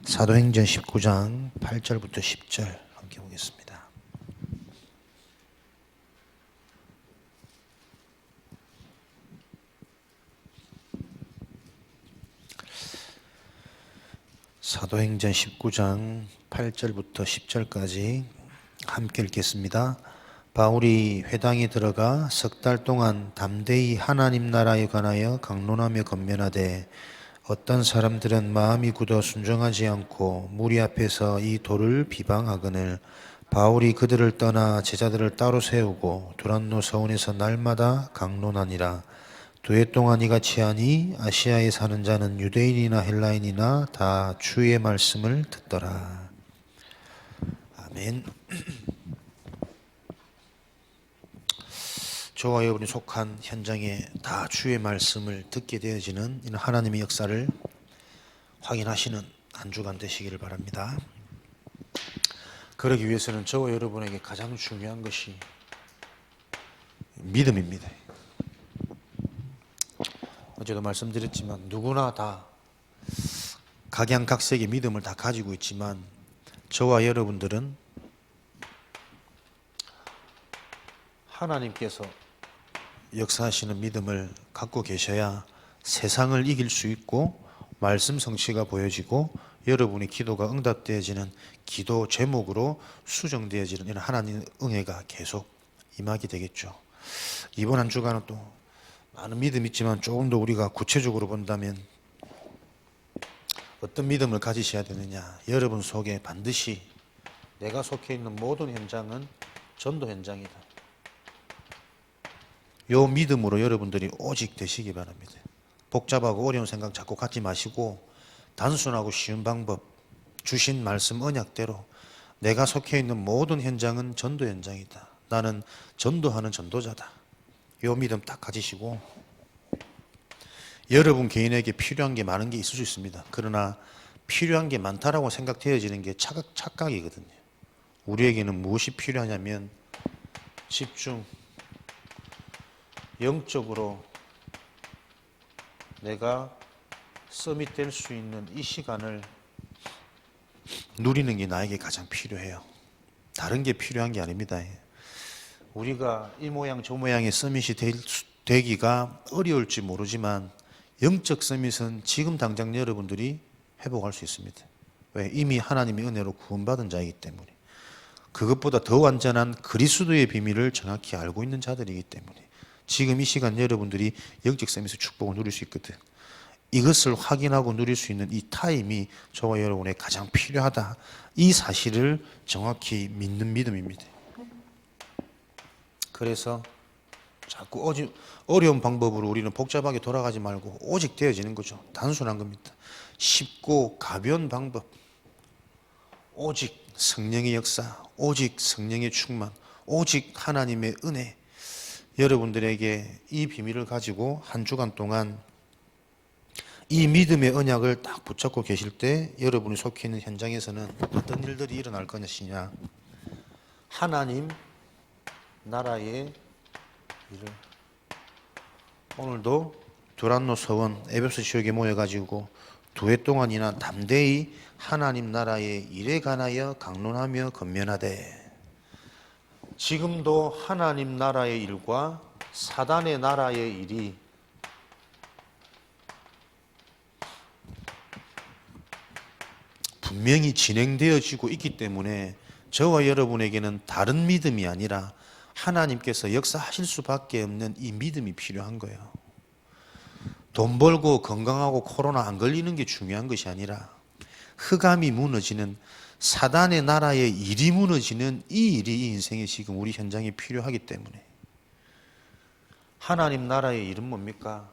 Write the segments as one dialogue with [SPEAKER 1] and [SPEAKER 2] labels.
[SPEAKER 1] 사도행전 19장 8절부터 10절 함께 보겠습니다. 사도행전 19장 8절부터 10절까지 함께 읽겠습니다. 바울이 회당에 들어가 석 달 동안 담대히 하나님 나라에 관하여 강론하며 권면하되 어떤 사람들은 마음이 굳어 순종하지 않고 무리 앞에서 이 도를 비방하거늘 바울이 그들을 떠나 제자들을 따로 세우고 두란노 서원에서 날마다 강론하니라. 2해 동안 이같이 하니 아시아에 사는 자는 유대인이나 헬라인이나 다 주의 말씀을 듣더라. 아멘. 저와 여러분이 속한 현장에 다 주의 말씀을 듣게 되어지는 이런 하나님의 역사를 확인하시는 한 주간 되시기를 바랍니다. 그러기 위해서는 저와 여러분에게 가장 중요한 것이 믿음입니다. 어제도 말씀드렸지만 누구나 다 각양각색의 믿음을 다 가지고 있지만 저와 여러분들은 하나님께서 역사하시는 믿음을 갖고 계셔야 세상을 이길 수 있고 말씀 성취가 보여지고 여러분의 기도가 응답되어지는 기도 제목으로 수정되어지는 이런 하나님의 은혜가 계속 임하게 되겠죠. 이번 한 주간은 또 많은 믿음이 있지만 조금 더 우리가 구체적으로 본다면 어떤 믿음을 가지셔야 되느냐. 여러분 속에 반드시 내가 속해 있는 모든 현장은 전도 현장이다. 요 믿음으로 여러분들이 오직 되시기 바랍니다. 복잡하고 어려운 생각 자꾸 갖지 마시고 단순하고 쉬운 방법, 주신 말씀 언약대로 내가 속해 있는 모든 현장은 전도 현장이다. 나는 전도하는 전도자다. 요 믿음 딱 가지시고 여러분 개인에게 필요한 게 많은 게 있을 수 있습니다. 그러나 필요한 게 많다라고 생각되어지는 게 착각이거든요. 우리에게는 무엇이 필요하냐면 집중, 영적으로 내가 서밋될 수 있는 이 시간을 누리는 게 나에게 가장 필요해요. 다른 게 필요한 게 아닙니다. 우리가 이 모양 저 모양의 서밋이 되기가 어려울지 모르지만 영적 서밋은 지금 당장 여러분들이 회복할 수 있습니다. 왜? 이미 하나님의 은혜로 구원받은 자이기 때문에. 그것보다 더 완전한 그리스도의 비밀을 정확히 알고 있는 자들이기 때문에 지금 이 시간 여러분들이 영적 서밋의 축복을 누릴 수 있거든. 이것을 확인하고 누릴 수 있는 이 타임이 저와 여러분의 가장 필요하다. 이 사실을 정확히 믿는 믿음입니다. 그래서 자꾸 어려운 방법으로 우리는 복잡하게 돌아가지 말고 오직 되어지는 거죠. 단순한 겁니다. 쉽고 가벼운 방법, 오직 성령의 역사, 오직 성령의 충만, 오직 하나님의 은혜. 여러분들에게 이 비밀을 가지고 한 주간 동안 이 믿음의 언약을 딱 붙잡고 계실 때 여러분이 속해 있는 현장에서는 어떤 일들이 일어날 것이냐. 하나님 나라의 일을 오늘도 두란노 서원 에베소 지역에 모여가지고 2해 동안이나 담대히 하나님 나라의 일에 관하여 강론하며 권면하되 지금도 하나님 나라의 일과 사단의 나라의 일이 분명히 진행되어지고 있기 때문에 저와 여러분에게는 다른 믿음이 아니라 하나님께서 역사하실 수밖에 없는 이 믿음이 필요한 거예요. 돈 벌고 건강하고 코로나 안 걸리는 게 중요한 것이 아니라 흑암이 무너지는 사단의 나라의 일이 무너지는 이 일이 이 인생에 지금 우리 현장에 필요하기 때문에 하나님 나라의 일은 뭡니까?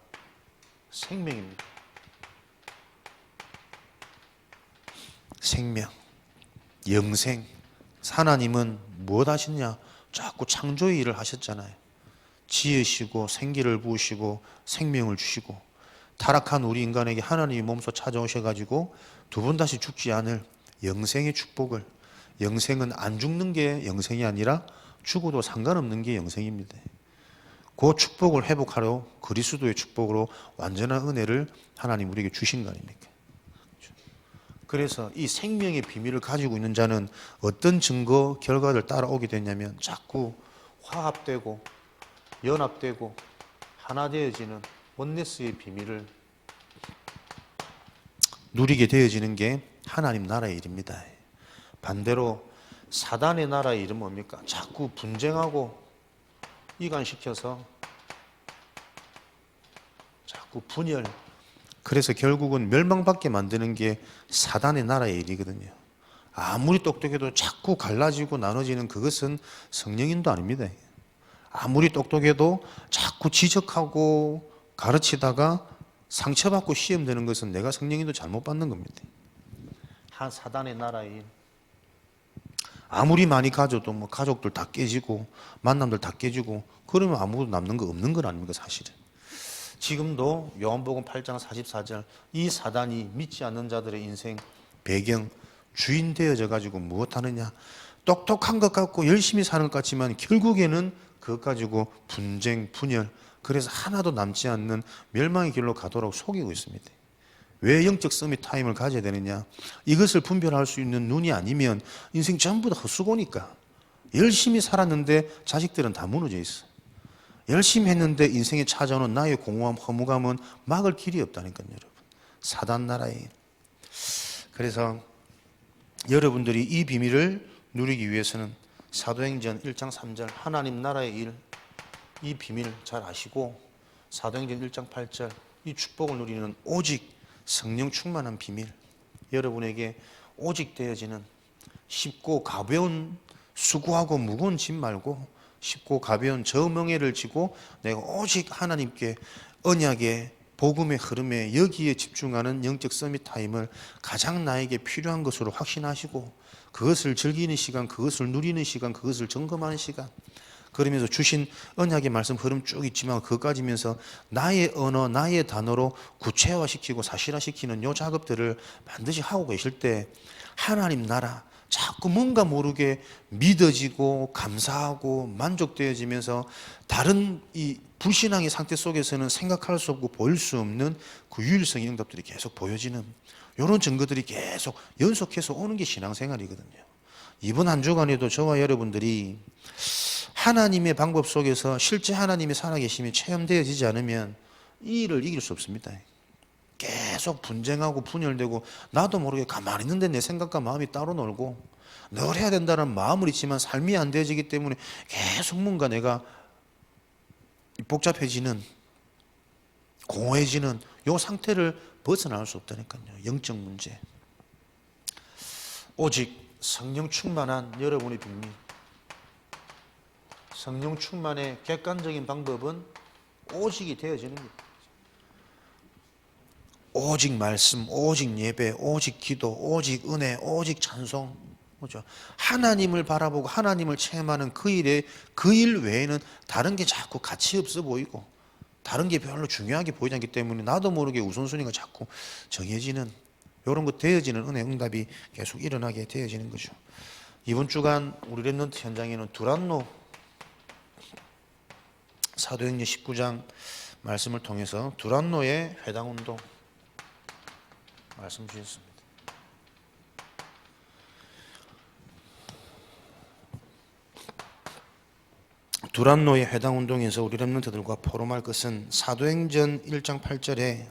[SPEAKER 1] 생명입니다. 생명, 영생. 하나님은 무엇 하셨냐? 자꾸 창조의 일을 하셨잖아요. 지으시고 생기를 부으시고 생명을 주시고 타락한 우리 인간에게 하나님이 몸소 찾아오셔가지고 두 번 다시 죽지 않을 영생의 축복을, 영생은 안 죽는 게 영생이 아니라 죽어도 상관없는 게 영생입니다. 그 축복을 회복하러 그리스도의 축복으로 완전한 은혜를 하나님 우리에게 주신 거 아닙니까? 그래서 이 생명의 비밀을 가지고 있는 자는 어떤 증거, 결과를 따라오게 되냐면 자꾸 화합되고 연합되고 하나 되어지는 원네스의 비밀을 누리게 되어지는 게 하나님 나라의 일입니다. 반대로 사단의 나라의 일은 뭡니까? 자꾸 분쟁하고 이간시켜서 자꾸 분열, 그래서 결국은 멸망받게 만드는 게 사단의 나라의 일이거든요. 아무리 똑똑해도 자꾸 갈라지고 나눠지는 그것은 성령인도 아닙니다. 아무리 똑똑해도 자꾸 지적하고 가르치다가 상처받고 시험되는 것은 내가 성령인도 잘못 받는 겁니다. 한 사단의 나라의 일. 아무리 많이 가져도 뭐 가족들 다 깨지고 만남들 다 깨지고 그러면 아무것도 남는 거 없는 건 아닙니까 사실은. 지금도 요한복음 8장 44절 이 사단이 믿지 않는 자들의 인생 배경 주인 되어져 가지고 무엇하느냐, 똑똑한 것 같고 열심히 사는 것 같지만 결국에는 그것 가지고 분쟁 분열, 그래서 하나도 남지 않는 멸망의 길로 가도록 속이고 있습니다. 왜 영적 서밋 타임을 가져야 되느냐, 이것을 분별할 수 있는 눈이 아니면 인생 전부 다 헛수고니까. 열심히 살았는데 자식들은 다 무너져 있어. 열심히 했는데 인생에 찾아오는 나의 공허함, 허무감은 막을 길이 없다니까요, 여러분. 사단 나라에. 그래서 여러분들이 이 비밀을 누리기 위해서는 사도행전 1장 3절 하나님 나라의 일, 이 비밀 잘 아시고, 사도행전 1장 8절 이 축복을 누리는 오직 성령 충만한 비밀, 여러분에게 오직 되어지는 쉽고 가벼운 수고하고 무거운 짐 말고 쉽고 가벼운 저 멍에를 지고 내가 오직 하나님께 언약의 복음의 흐름에 여기에 집중하는 영적 서밋 타임을 가장 나에게 필요한 것으로 확신하시고 그것을 즐기는 시간, 그것을 누리는 시간, 그것을 점검하는 시간, 그러면서 주신 언약의 말씀 흐름 쭉 있지만 그것 가지면서 나의 언어, 나의 단어로 구체화시키고 사실화시키는 요 작업들을 반드시 하고 계실 때 하나님 나라 자꾸 뭔가 모르게 믿어지고 감사하고 만족되어지면서 다른 이 불신앙의 상태 속에서는 생각할 수 없고 보일 수 없는 그 유일성의 응답들이 계속 보여지는 이런 증거들이 계속 연속해서 오는 게 신앙생활이거든요. 이번 한 주간에도 저와 여러분들이 하나님의 방법 속에서 실제 하나님이 살아계심이 체험되어지지 않으면 이 일을 이길 수 없습니다. 계속 분쟁하고 분열되고 나도 모르게 가만히 있는데 내 생각과 마음이 따로 놀고 늘 해야 된다는 마음은 있지만 삶이 안 되어지기 때문에 계속 뭔가 내가 복잡해지는 공허해지는 이 상태를 벗어날 수 없다니까요. 영적 문제. 오직 성령 충만한 여러분의 비밀, 성령 충만의 객관적인 방법은 오직이 되어지는 겁니다. 오직 말씀, 오직 예배, 오직 기도, 오직 은혜, 오직 찬송, 그죠? 하나님을 바라보고 하나님을 체험하는 그 일에 그 일 외에는 다른 게 자꾸 가치 없어 보이고 다른 게 별로 중요하게 보이지 않기 때문에 나도 모르게 우선순위가 자꾸 정해지는 이런 것 되어지는 은혜 응답이 계속 일어나게 되어지는 거죠. 이번 주간 우리 랩런트 현장에는 두란노 사도행전 19장 말씀을 통해서 두란노의 회당운동 말씀 주셨습니다. 두란노의 회당운동에서 우리 렘넌트들과 포럼할 것은 사도행전 1장 8절에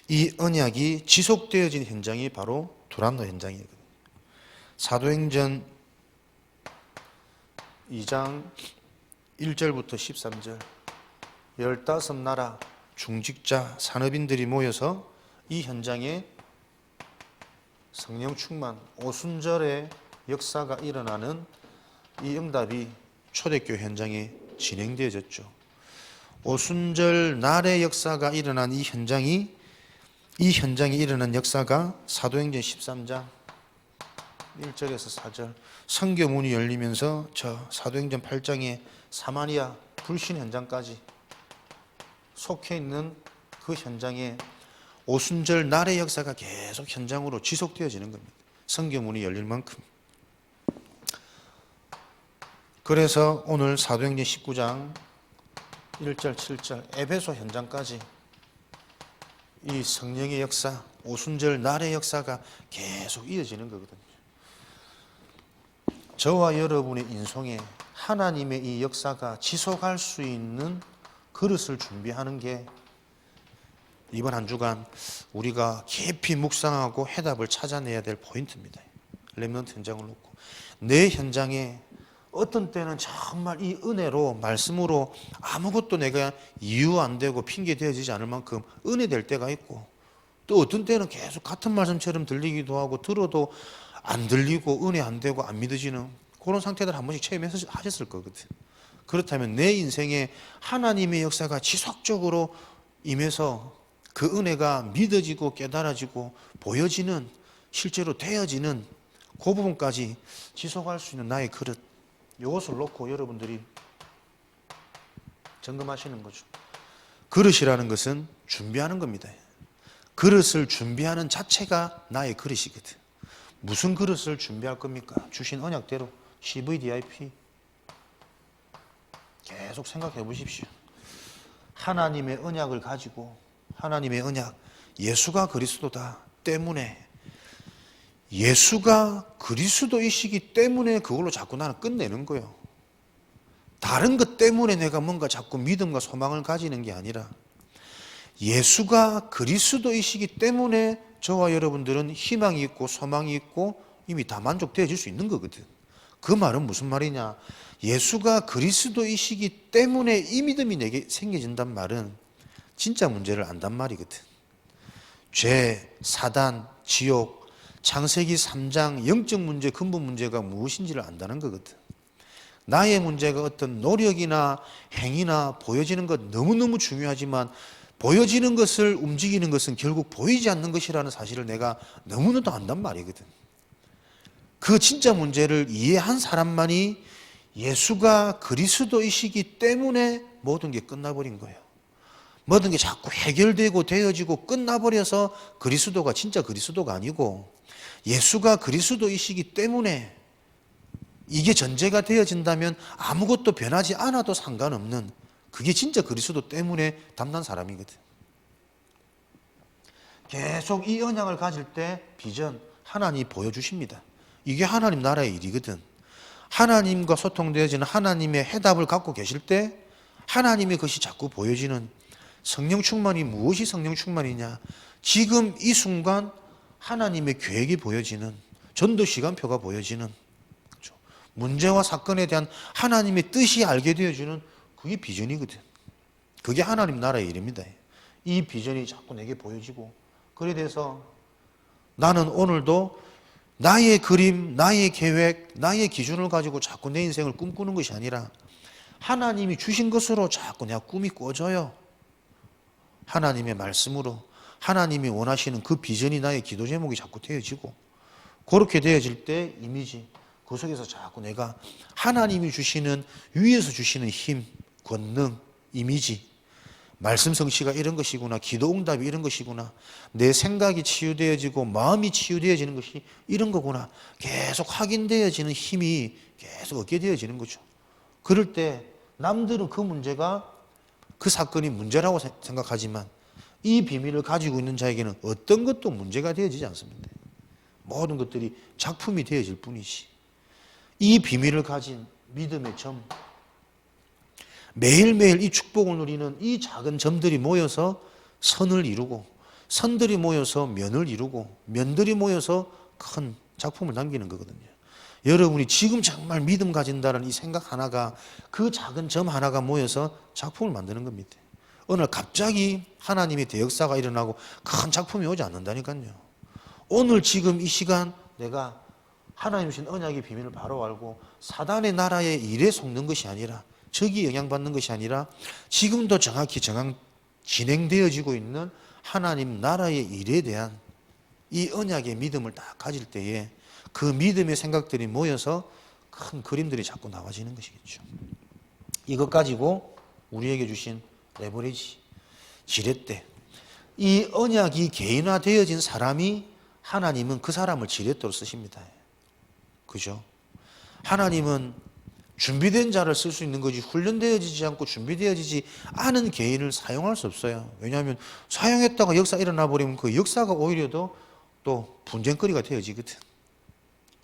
[SPEAKER 1] 이 언약이 지속되어진 현장이 바로 두란노 현장이거든요. 사도행전 2장 1절부터 13절 15나라 중직자 산업인들이 모여서 이 현장에 성령 충만 오순절의 역사가 일어나는 이 응답이 초대교회 현장에 진행되어졌죠. 오순절 날의 역사가 일어난 이 현장에 일어난 역사가 사도행전 13장 1절에서 4절 선교문이 열리면서 저 사도행전 8장의 사마리아 불신 현장까지 속해 있는 그 현장에 오순절 날의 역사가 계속 현장으로 지속되어지는 겁니다. 선교문이 열릴 만큼. 그래서 오늘 사도행전 19장 1절 7절 에베소 현장까지 이 성령의 역사, 오순절 날의 역사가 계속 이어지는 거거든요. 저와 여러분의 인생에 하나님의 이 역사가 지속할 수 있는 그릇을 준비하는 게 이번 한 주간 우리가 깊이 묵상하고 해답을 찾아내야 될 포인트입니다. 렘넌트 현장을 놓고 내 현장에 어떤 때는 정말 이 은혜로 말씀으로 아무것도 내가 이유 안 되고 핑계 대어지지 않을 만큼 은혜 될 때가 있고, 또 어떤 때는 계속 같은 말씀처럼 들리기도 하고 들어도 안 들리고 은혜 안 되고 안 믿어지는 그런 상태들 한 번씩 체험하셨을 거거든. 그렇다면 내 인생에 하나님의 역사가 지속적으로 임해서 그 은혜가 믿어지고 깨달아지고 보여지는, 실제로 되어지는 그 부분까지 지속할 수 있는 나의 그릇, 이것을 놓고 여러분들이 점검하시는 거죠. 그릇이라는 것은 준비하는 겁니다. 그릇을 준비하는 자체가 나의 그릇이거든. 무슨 그릇을 준비할 겁니까? 주신 언약대로 CVDIP 계속 생각해 보십시오. 하나님의 언약을 가지고, 하나님의 언약, 예수가 그리스도다 때문에, 예수가 그리스도이시기 때문에 그걸로 자꾸 나는 끝내는 거예요. 다른 것 때문에 내가 뭔가 자꾸 믿음과 소망을 가지는 게 아니라 예수가 그리스도이시기 때문에 저와 여러분들은 희망이 있고 소망이 있고 이미 다 만족되어질 수 있는 거거든. 그 말은 무슨 말이냐? 예수가 그리스도이시기 때문에 이 믿음이 내게 생겨진단 말은 진짜 문제를 안단 말이거든. 죄, 사단, 지옥, 창세기 3장 영적 문제, 근본 문제가 무엇인지를 안다는 거거든. 나의 문제가 어떤 노력이나 행위나 보여지는 것 너무너무 중요하지만 보여지는 것을 움직이는 것은 결국 보이지 않는 것이라는 사실을 내가 너무나도 안단 말이거든. 그 진짜 문제를 이해한 사람만이 예수가 그리스도이시기 때문에 모든 게 끝나버린 거예요. 모든 게 자꾸 해결되고 되어지고 끝나버려서 그리스도가 진짜 그리스도가 아니고 예수가 그리스도이시기 때문에 이게 전제가 되어진다면 아무것도 변하지 않아도 상관없는, 그게 진짜 그리스도 때문에 담난 사람이거든. 계속 이 언약을 가질 때 비전 하나님이 보여주십니다. 이게 하나님 나라의 일이거든. 하나님과 소통되어지는 하나님의 해답을 갖고 계실 때 하나님의 것이 자꾸 보여지는 성령 충만이, 무엇이 성령 충만이냐? 지금 이 순간 하나님의 계획이 보여지는, 전도 시간표가 보여지는, 그렇죠? 문제와 사건에 대한 하나님의 뜻이 알게 되어주는, 그게 비전이거든. 그게 하나님 나라의 일입니다. 이 비전이 자꾸 내게 보여지고, 그래 돼서 나는 오늘도 나의 그림, 나의 계획, 나의 기준을 가지고 자꾸 내 인생을 꿈꾸는 것이 아니라 하나님이 주신 것으로 자꾸 내가 꿈이 꿔져요. 하나님의 말씀으로 하나님이 원하시는 그 비전이 나의 기도 제목이 자꾸 되어지고, 그렇게 되어질 때 이미지, 그 속에서 자꾸 내가 하나님이 주시는, 위에서 주시는 힘, 권능, 이미지, 말씀 성취가 이런 것이구나, 기도 응답이 이런 것이구나, 내 생각이 치유되어지고 마음이 치유되어지는 것이 이런 거구나, 계속 확인되어지는 힘이 계속 얻게 되어지는 거죠. 그럴 때 남들은 그 문제가, 그 사건이 문제라고 생각하지만 이 비밀을 가지고 있는 자에게는 어떤 것도 문제가 되어지지 않습니다. 모든 것들이 작품이 되어질 뿐이지. 이 비밀을 가진 믿음의 점, 매일매일 이 축복을 누리는 이 작은 점들이 모여서 선을 이루고, 선들이 모여서 면을 이루고, 면들이 모여서 큰 작품을 남기는 거거든요. 여러분이 지금 정말 믿음 가진다는 이 생각 하나가, 그 작은 점 하나가 모여서 작품을 만드는 겁니다. 어느 날 갑자기 하나님의 대역사가 일어나고 큰 작품이 오지 않는다니까요. 오늘 지금 이 시간 내가 하나님 주신 언약의 비밀을 바로 알고 사단의 나라의 일에 속는 것이 아니라, 적이 영향받는 것이 아니라 지금도 정확히 진행되어지고 있는 하나님 나라의 일에 대한 이 언약의 믿음을 딱 가질 때에 그 믿음의 생각들이 모여서 큰 그림들이 자꾸 나와지는 것이겠죠. 이것 가지고 우리에게 주신 레버리지, 지렛대, 이 언약이 개인화되어진 사람이, 하나님은 그 사람을 지렛대로 쓰십니다. 그죠? 하나님은 준비된 자를 쓸 수 있는 거지 훈련되어지지 않고 준비되어지지 않은 개인을 사용할 수 없어요. 왜냐하면 사용했다가 역사 일어나 버리면 그 역사가 오히려 또 분쟁거리가 되어지거든.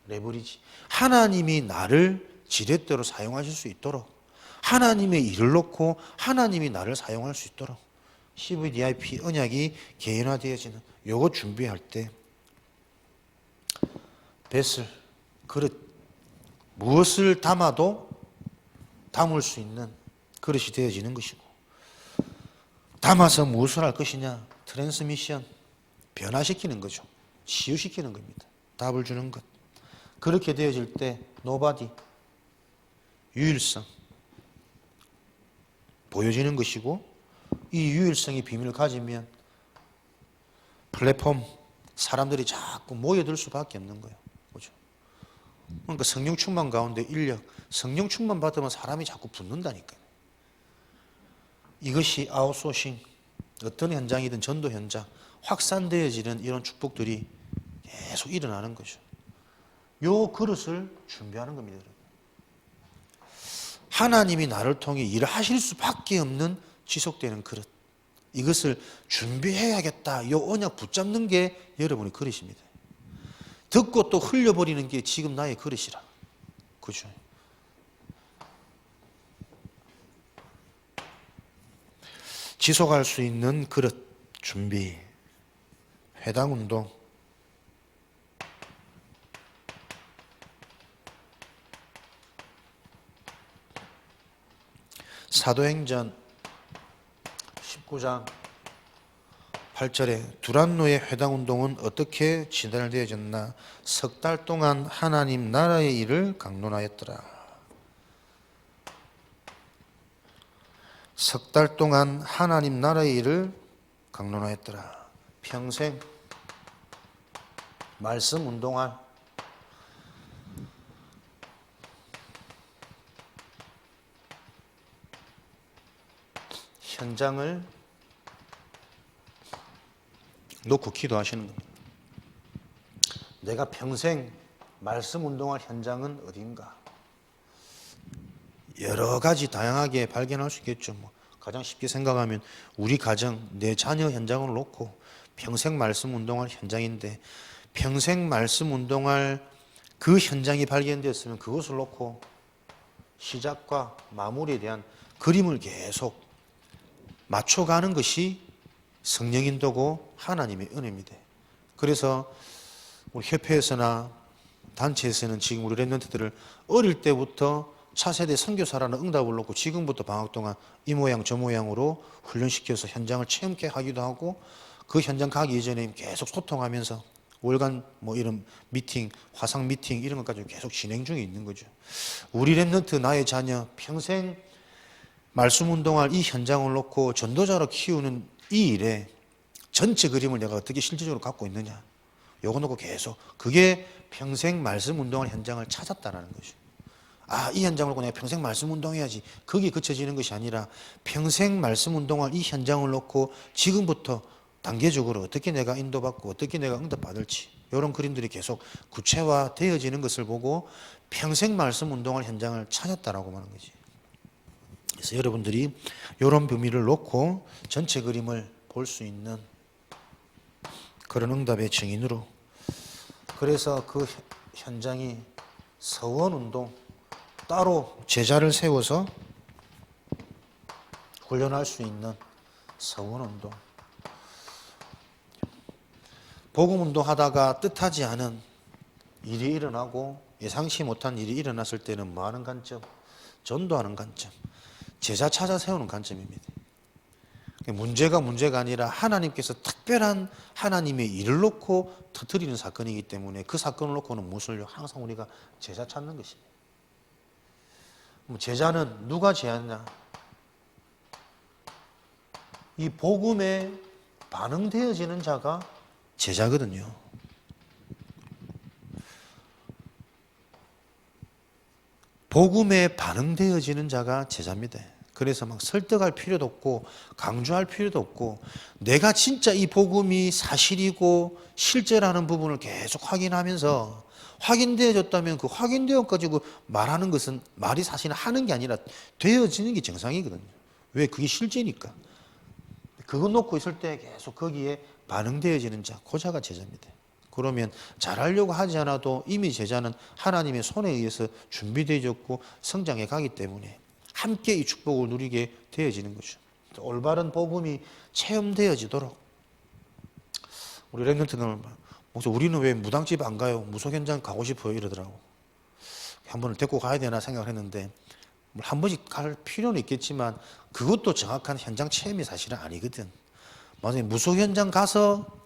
[SPEAKER 1] 레버리지. 하나님이 나를 지렛대로 사용하실 수 있도록, 하나님의 일을 놓고 하나님이 나를 사용할 수 있도록 CVDIP 언약이 개인화되어지는 요거 준비할 때 뱃을, 그릇, 무엇을 담아도 담을 수 있는 그릇이 되어지는 것이고, 담아서 무엇을 할 것이냐, 트랜스미션, 변화시키는 거죠. 치유시키는 겁니다. 답을 주는 것. 그렇게 되어질 때 노바디, 유일성 보여지는 것이고, 이 유일성의 비밀을 가지면 플랫폼, 사람들이 자꾸 모여들 수밖에 없는 거예요. 그렇죠? 그러니까 성령 충만 가운데 인력, 성령 충만 받으면 사람이 자꾸 붙는다니까요. 이것이 아웃소싱, 어떤 현장이든 전도 현장, 확산되어지는 이런 축복들이 계속 일어나는 거죠. 요 그릇을 준비하는 겁니다. 하나님이 나를 통해 일을 하실 수밖에 없는 지속되는 그릇. 이것을 준비해야겠다. 요 언약 붙잡는 게 여러분의 그릇입니다. 듣고 또 흘려버리는 게 지금 나의 그릇이라. 그죠? 지속할 수 있는 그릇 준비. 회당 운동. 사도행전 19장 8절에 두란노의 회당운동은 어떻게 진행되어졌나? 석 달 동안 하나님 나라의 일을 강론하였더라. 석 달 동안 하나님 나라의 일을 강론하였더라. 평생 말씀 운동할 현장을 놓고 기도하시는 겁니다. 내가 평생 말씀 운동할 현장은 어딘가? 여러 가지 다양하게 발견할 수 있겠죠. 가장 쉽게 생각하면 우리 가정, 내 자녀 현장을 놓고 평생 말씀 운동할 현장인데, 평생 말씀 운동할 그 현장이 발견되었으면 그것을 놓고 시작과 마무리에 대한 그림을 계속 맞춰가는 것이 성령 인도고 하나님의 은혜입니다. 그래서 우리 협회에서나 단체에서는 지금 우리 랩런트들을 어릴 때부터 차세대 선교사라는 응답을 놓고 지금부터 방학 동안 이 모양 저 모양으로 훈련시켜서 현장을 체험케 하기도 하고, 그 현장 가기 이전에 계속 소통하면서 월간 이런 미팅, 화상 미팅 이런 것까지 계속 진행 중에 있는 거죠. 우리 랩런트 나의 자녀 평생 말씀 운동할 이 현장을 놓고 전도자로 키우는 이 일에 전체 그림을 내가 어떻게 실질적으로 갖고 있느냐, 요거 놓고 계속, 그게 평생 말씀 운동할 현장을 찾았다라는 거죠. 이 현장을 놓고 내가 평생 말씀 운동해야지, 거기에 그쳐지는 것이 아니라 평생 말씀 운동할 이 현장을 놓고 지금부터 단계적으로 어떻게 내가 인도받고 어떻게 내가 응답받을지, 이런 그림들이 계속 구체화되어지는 것을 보고 평생 말씀 운동할 현장을 찾았다라고 말하는 거지. 그래서 여러분들이 이런 비밀을 놓고 전체 그림을 볼 수 있는 그런 응답의 증인으로, 그래서 그 현장이 서원운동, 따로 제자를 세워서 훈련할 수 있는 서원운동, 복음운동 하다가 뜻하지 않은 일이 일어나고 예상치 못한 일이 일어났을 때는 뭐 하는 관점? 전도하는 관점, 제자 찾아 세우는 관점입니다. 문제가 아니라 하나님께서 특별한 하나님의 일을 놓고 터뜨리는 사건이기 때문에 그 사건을 놓고는 무엇을요? 항상 우리가 제자 찾는 것입니다. 제자는 누가 제자냐? 이 복음에 반응되어지는 자가 제자거든요. 복음에 반응되어지는 자가 제자입니다. 그래서 막 설득할 필요도 없고 강조할 필요도 없고, 내가 진짜 이 복음이 사실이고 실제라는 부분을 계속 확인하면서 확인되어졌다면 그 확인되어 가지고 말하는 것은 말이 사실은 하는 게 아니라 되어지는 게 정상이거든요. 왜? 그게 실제니까. 그거 놓고 있을 때 계속 거기에 반응되어지는 자, 그 자가 제자입니다. 그러면 잘하려고 하지 않아도 이미 제자는 하나님의 손에 의해서 준비되어졌고 성장해 가기 때문에 함께 이 축복을 누리게 되어지는 거죠. 올바른 복음이 체험되어지도록 우리 랩런트는 우리는 왜 무당집 안 가요? 무속 현장 가고 싶어요 이러더라고. 한 번을 데리고 가야 되나 생각을 했는데 한 번씩 갈 필요는 있겠지만 그것도 정확한 현장 체험이 사실은 아니거든. 만약에 무속 현장 가서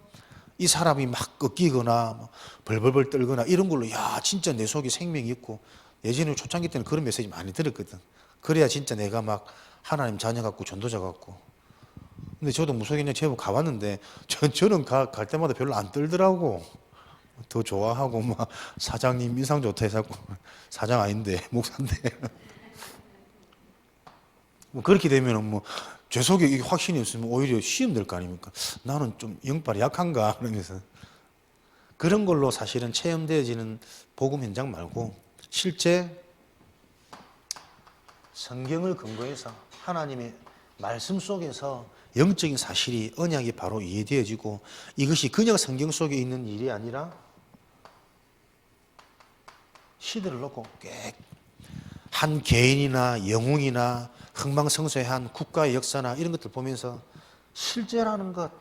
[SPEAKER 1] 이 사람이 막 꺾이거나 벌벌벌 떨거나 이런 걸로 야 진짜 내 속에 생명이 있고, 예전에 초창기 때는 그런 메시지 많이 들었거든. 그래야 진짜 내가 막 하나님 자녀 같고 전도자 같고. 근데 저도 무속 현장 체험 가봤는데 저는 갈 때마다 별로 안 떨더라고. 더 좋아하고 막 사장님 인상 좋다 해서 사장 아닌데 목사인데 뭐 그렇게 되면은 뭐 제 속에 이게 확신이 없으면 오히려 시험 될 거 아닙니까? 나는 좀 영빨이 약한가 그러면서 그런 걸로 사실은 체험되어지는 복음 현장 말고 실제 성경을 근거해서 하나님의 말씀 속에서 영적인 사실이 언약이 바로 이해되어지고 이것이 그냥 성경 속에 있는 일이 아니라 시대를 놓고 한 개인이나 영웅이나 흥망성쇠의 한 국가의 역사나 이런 것들 보면서 실제라는 것,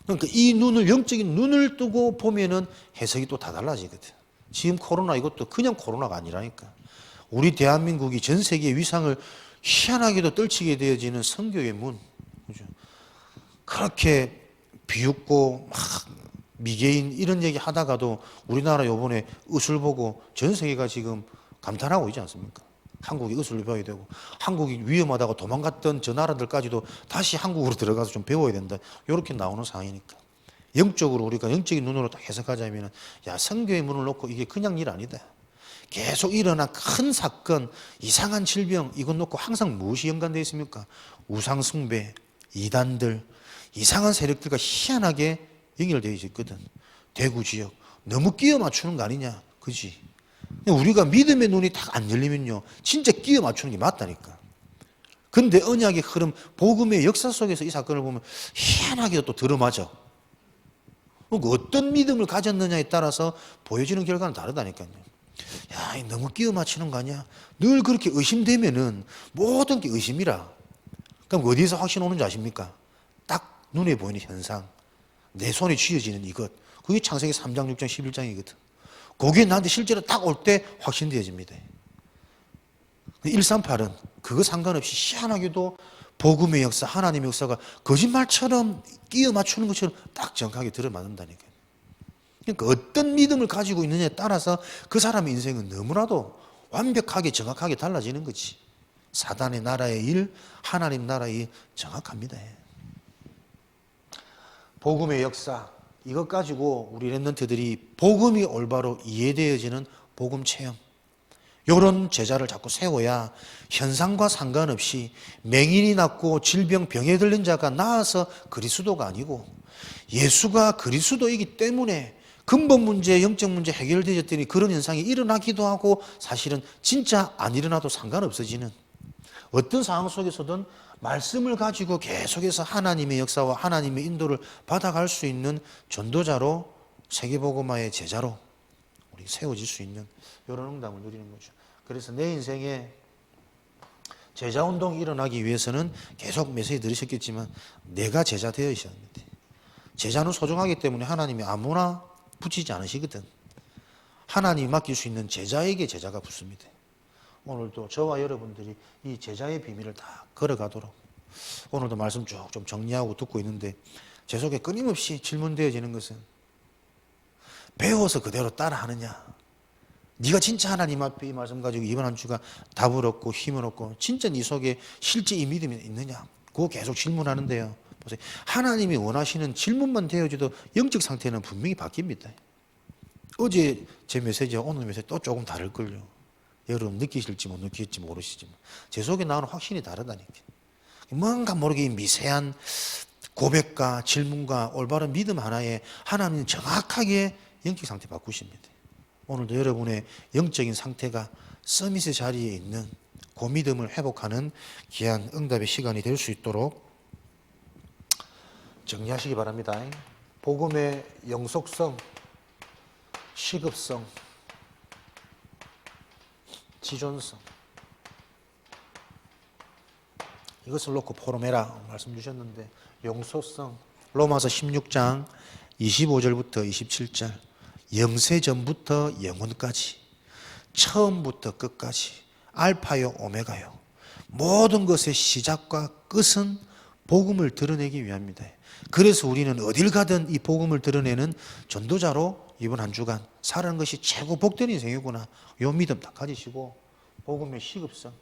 [SPEAKER 1] 그러니까 이 눈을, 영적인 눈을 뜨고 보면은 해석이 또 다 달라지거든. 지금 코로나 이것도 그냥 코로나가 아니라니까. 우리 대한민국이 전 세계의 위상을 희한하게도 떨치게 되어지는 선교의 문. 그죠? 그렇게 비웃고 막 미개인 이런 얘기 하다가도 우리나라 요번에 의술 보고 전 세계가 지금 감탄하고 있지 않습니까? 한국이 의술을 배워야 되고 한국이 위험하다고 도망갔던 저 나라들까지도 다시 한국으로 들어가서 좀 배워야 된다. 이렇게 나오는 상황이니까 영적으로 우리가 영적인 눈으로 딱 해석하자면 야 선교의 문을 놓고 이게 그냥 일 아니다. 계속 일어난 큰 사건, 이상한 질병 이것 놓고 항상 무엇이 연관되어 있습니까? 우상 숭배, 이단들, 이상한 세력들과 희한하게 연결되어 있거든. 대구 지역 너무 끼워 맞추는 거 아니냐, 그지? 우리가 믿음의 눈이 딱 안 열리면요 진짜 끼워 맞추는 게 맞다니까. 근데 언약의 흐름, 복음의 역사 속에서 이 사건을 보면 희한하게 또 들어맞아. 어떤 믿음을 가졌느냐에 따라서 보여지는 결과는 다르다니까요. 야, 너무 끼워 맞추는 거 아니야? 늘 그렇게 의심되면은 모든 게 의심이라. 그럼 어디서 확신 오는지 아십니까? 딱 눈에 보이는 현상, 내 손에 쥐어지는 이것, 그게 창세기 3장, 6장, 11장이거든. 그게 나한테 실제로 딱 올 때 확신되어집니다. 138은 그거 상관없이 희한하게도 복음의 역사, 하나님의 역사가 거짓말처럼 끼워 맞추는 것처럼 딱 정확하게 들어맞는다니까요. 그러니까 어떤 믿음을 가지고 있느냐에 따라서 그 사람의 인생은 너무나도 완벽하게 정확하게 달라지는 거지. 사단의 나라의 일, 하나님 나라의 일 정확합니다. 복음의 역사, 이것 가지고 우리 랩런트들이 복음이 올바로 이해되어지는 복음 체험, 이런 제자를 자꾸 세워야 현상과 상관없이 맹인이 낫고 질병 병에 들린 자가 나아서 그리스도가 아니고 예수가 그리스도이기 때문에 근본 문제, 영적 문제 해결되었더니 그런 현상이 일어나기도 하고 사실은 진짜 안 일어나도 상관없어지는, 어떤 상황 속에서든 말씀을 가지고 계속해서 하나님의 역사와 하나님의 인도를 받아갈 수 있는 전도자로, 세계복음화의 제자로 우리 세워질 수 있는 이런 응답을 누리는 거죠. 그래서 내 인생에 제자운동이 일어나기 위해서는 계속 메시지 들으셨겠지만 내가 제자 되어야 합니다. 제자는 소중하기 때문에 하나님이 아무나 붙이지 않으시거든. 하나님이 맡길 수 있는 제자에게 제자가 붙습니다. 오늘도 저와 여러분들이 이 제자의 비밀을 다 걸어가도록 오늘도 말씀 쭉 좀 정리하고 듣고 있는데 제 속에 끊임없이 질문되어지는 것은 배워서 그대로 따라하느냐, 네가 진짜 하나님 앞에 이 말씀 가지고 이번 한 주가 답을 얻고 힘을 얻고 진짜 네 속에 실제 이 믿음이 있느냐, 그거 계속 질문하는데요. 보세요. 하나님이 원하시는 질문만 되어져도 영적 상태는 분명히 바뀝니다. 어제 제 메시지와 오늘 메시지 또 조금 다를걸요. 여러분 느끼실지 못 느끼실지 모르시지만 제 속에 나오는 확신이 다르다니까. 뭔가 모르게 이 미세한 고백과 질문과 올바른 믿음 하나에 하나님은 정확하게 영적 상태 바꾸십니다. 오늘도 여러분의 영적인 상태가 서밋의 자리에 있는 그 믿음을 회복하는 귀한 응답의 시간이 될 수 있도록 정리하시기 바랍니다. 복음의 영속성, 시급성, 지존성, 이것을 놓고 포럼해라 말씀 주셨는데, 영속성, 로마서 16장 25절부터 27절, 영세 전부터 영원까지, 처음부터 끝까지, 알파요 오메가요, 모든 것의 시작과 끝은 복음을 드러내기 위함이다. 그래서 우리는 어딜 가든 이 복음을 드러내는 전도자로 이번 한 주간 살아가는 것이 최고 복된 인생이구나, 요 믿음 다 가지시고, 복음의 시급성,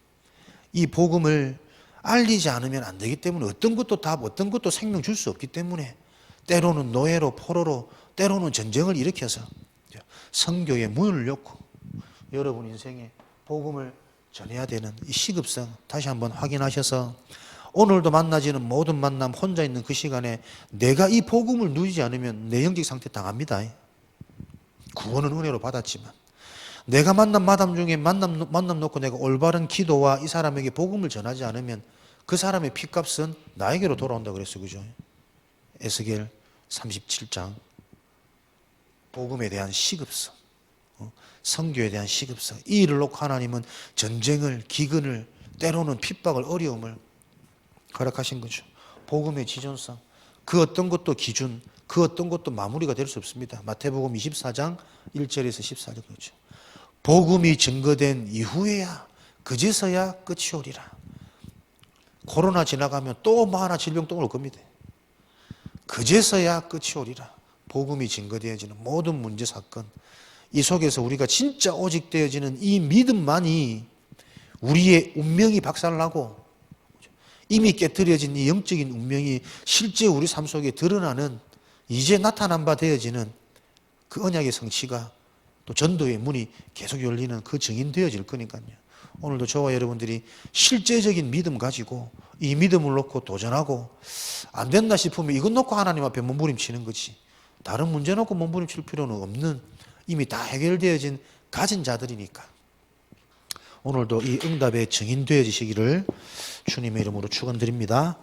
[SPEAKER 1] 이 복음을 알리지 않으면 안 되기 때문에, 어떤 것도 답, 어떤 것도 생명 줄 수 없기 때문에 때로는 노예로, 포로로, 때로는 전쟁을 일으켜서 선교의 문을 열고 여러분 인생에 복음을 전해야 되는 이 시급성 다시 한번 확인하셔서, 오늘도 만나지는 모든 만남, 혼자 있는 그 시간에 내가 이 복음을 누리지 않으면 내 영적 상태 당합니다. 구원은 은혜로 받았지만 내가 만난 마담 중에 만남 놓고 내가 올바른 기도와 이 사람에게 복음을 전하지 않으면 그 사람의 핏값은 나에게로 돌아온다 그랬어요. 그죠? 에스겔 37장. 복음에 대한 시급성, 선교에 대한 시급성, 이 일을 놓고 하나님은 전쟁을, 기근을, 때로는 핍박을, 어려움을 허락하신 거죠. 복음의 지존성, 그 어떤 것도 기준, 그 어떤 것도 마무리가 될 수 없습니다. 마태복음 24장 1절에서 14절 그렇죠. 복음이 증거된 이후에야, 그제서야 끝이 오리라. 코로나 지나가면 또 뭐 하나 질병 또 올 겁니다. 그제서야 끝이 오리라. 복음이 증거되어지는 모든 문제 사건, 이 속에서 우리가 진짜 오직되어지는 이 믿음만이 우리의 운명이 박살나고 이미 깨트려진 이 영적인 운명이 실제 우리 삶 속에 드러나는, 이제 나타난 바 되어지는 그 언약의 성취가, 또 전도의 문이 계속 열리는 그 증인 되어질 거니까요. 오늘도 저와 여러분들이 실제적인 믿음 가지고 이 믿음을 놓고 도전하고, 안 된다 싶으면 이것 놓고 하나님 앞에 몸부림치는 거지, 다른 문제 놓고 몸부림칠 필요는 없는, 이미 다 해결되어진 가진 자들이니까 오늘도 이 응답의 증인 되어지시기를 주님의 이름으로 축원드립니다.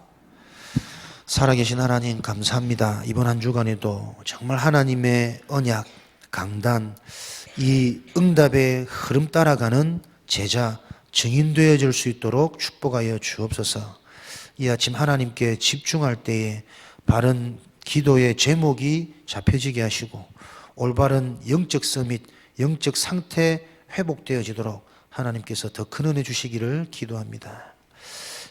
[SPEAKER 1] 살아계신 하나님 감사합니다. 이번 한 주간에도 정말 하나님의 언약, 강단, 이 응답의 흐름 따라가는 제자, 증인 되어질 수 있도록 축복하여 주옵소서. 이 아침 하나님께 집중할 때에 바른 기도의 제목이 잡혀지게 하시고, 올바른 영적 서밋, 영적 상태 회복되어지도록 하나님께서 더 큰 은혜 주시기를 기도합니다.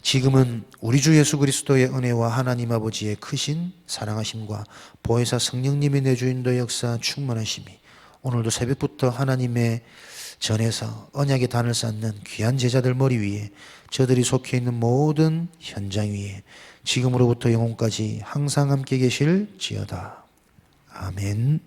[SPEAKER 1] 지금은 우리 주 예수 그리스도의 은혜와 하나님 아버지의 크신 사랑하심과 보혜사 성령님의 내주인도 역사 충만하심이 오늘도 새벽부터 하나님의 전에서 언약의 단을 쌓는 귀한 제자들 머리 위에, 저들이 속해 있는 모든 현장 위에 지금으로부터 영혼까지 항상 함께 계실지어다. 아멘.